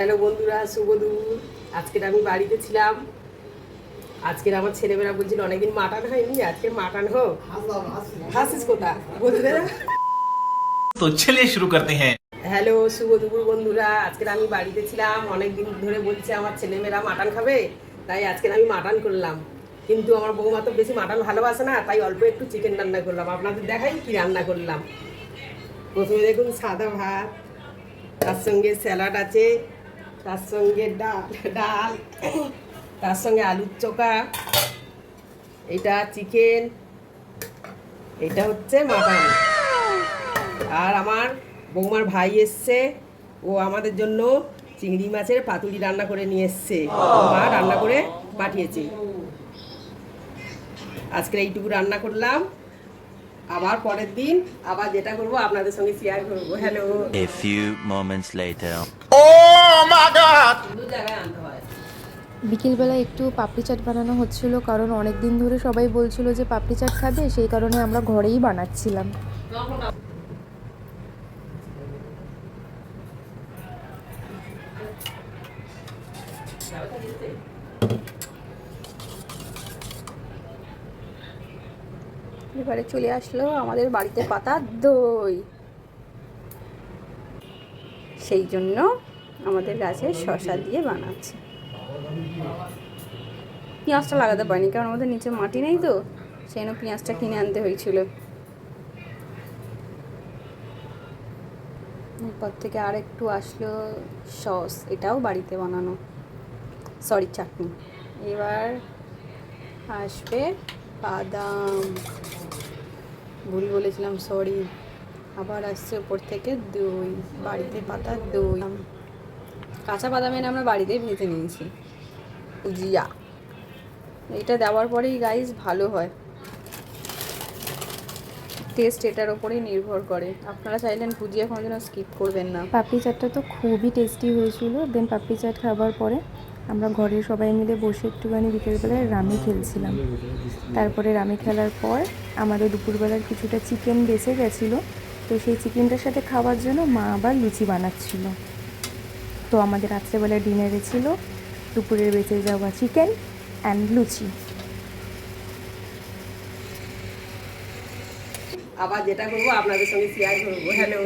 Hello বন্ধুরা, শুভ দুপুর। আজকের আমি বাড়িতে ছিলাম। আজকের আমার ছেলেমেয়েরা বলছিল অনেকদিন মাটন হয়নি, আজকে মাটন হোক। হাসিস কোথা বন্ধুরা? तो चलिए शुरू करते हैं। হ্যালো শুভ দুপুর বন্ধুরা, আজকের আমি বাড়িতে ছিলাম। অনেকদিন ধরে বলছে আমার ছেলেমেয়েরা মাটন খাবে, তাই আজকের আমি মাটন করলাম। কিন্তু আমার বৌমা তো বেশি মাটন ভালোবাসে না, তাই অল্প একটু চিকেন রান্না করলাম। আপনাদের দেখাই কি রান্না করলাম। প্রথমে দেখুন সাদা ভাত, তার সঙ্গে স্যালাড আছে, তার সঙ্গে ডাল, তার সঙ্গে আলুর চোখা, এটা চিকেন, এটা হচ্ছে মাটন। আর আমার বৌমার ভাই এসছে, ও আমাদের জন্য চিংড়ি মাছের পাতুরি রান্না করে নিয়ে এসছে। মা রান্না করে পাঠিয়েছে। আজকে এইটুকু রান্না করলাম। আবার পরের দিন আবার যেটা করব আপনাদের সঙ্গে শেয়ার করবো। Hello. A few moments later. দু জায়গায় আনতে হয়। বিকেলবেলা একটু পাপড়ি চাট বানানো হচ্ছিল, কারণ অনেক দিন ধরে সবাই বলছিল যে পাপড়ি চাট খাবে, সেই কারণে আমরা ঘরেই বানাচ্ছিলাম। এবারে চলে আসলো আমাদের বাড়িতে পাতা দই। সেই জন্য আমাদের গাছে শসা দিয়ে বানাচ্ছে। পেঁয়াজটা লাগাতে পারিনি, কারণ আমাদের নিচে মাটি নেই তো, সেই জন্য পেঁয়াজটা কিনে আনতে হয়েছিল। এরপর থেকে আর একটু আসলো সস, এটাও বাড়িতে বানানো, সরি চাটনি। এবার আসবে বাদাম, ভুল বলেছিলাম, সরি। আবার আসছে ওপর থেকে দই, বাড়িতে পাতা দই। কাঁচা বাদাম এনে আমরা বাড়িতেই ভেজে নিয়েছি। ভুজিয়া এটা দেওয়ার পরেই গাইস ভালো হয়, টেস্ট এটার ওপরেই নির্ভর করে। আপনারা চাইলেন ভুজিয়া কোনোদিনও স্কিপ করবেন না। পাপড়ি চাটটা তো খুবই টেস্টি হয়েছিল। দেন পাপড়ি চাট খাবার পরে আমরা ঘরের সবাই মিলে বসে একটুখানি বিকেলবেলায় রামি খেলছিলাম। তারপরে রামি খেলার পর আমাদের দুপুরবেলার কিছুটা চিকেন বেঁচে গেছিলো, তো সেই চিকেনটার সাথে খাওয়ার জন্য মা আবার লুচি বানাচ্ছিল। তো আমাদের রাত্রেবেলার ডিনারে ছিল দুপুরের বেঁচে যাওয়া চিকেন অ্যান্ড লুচি। আবার যেটা করবো আপনাদের সঙ্গে শেয়ার করবো। হ্যালো।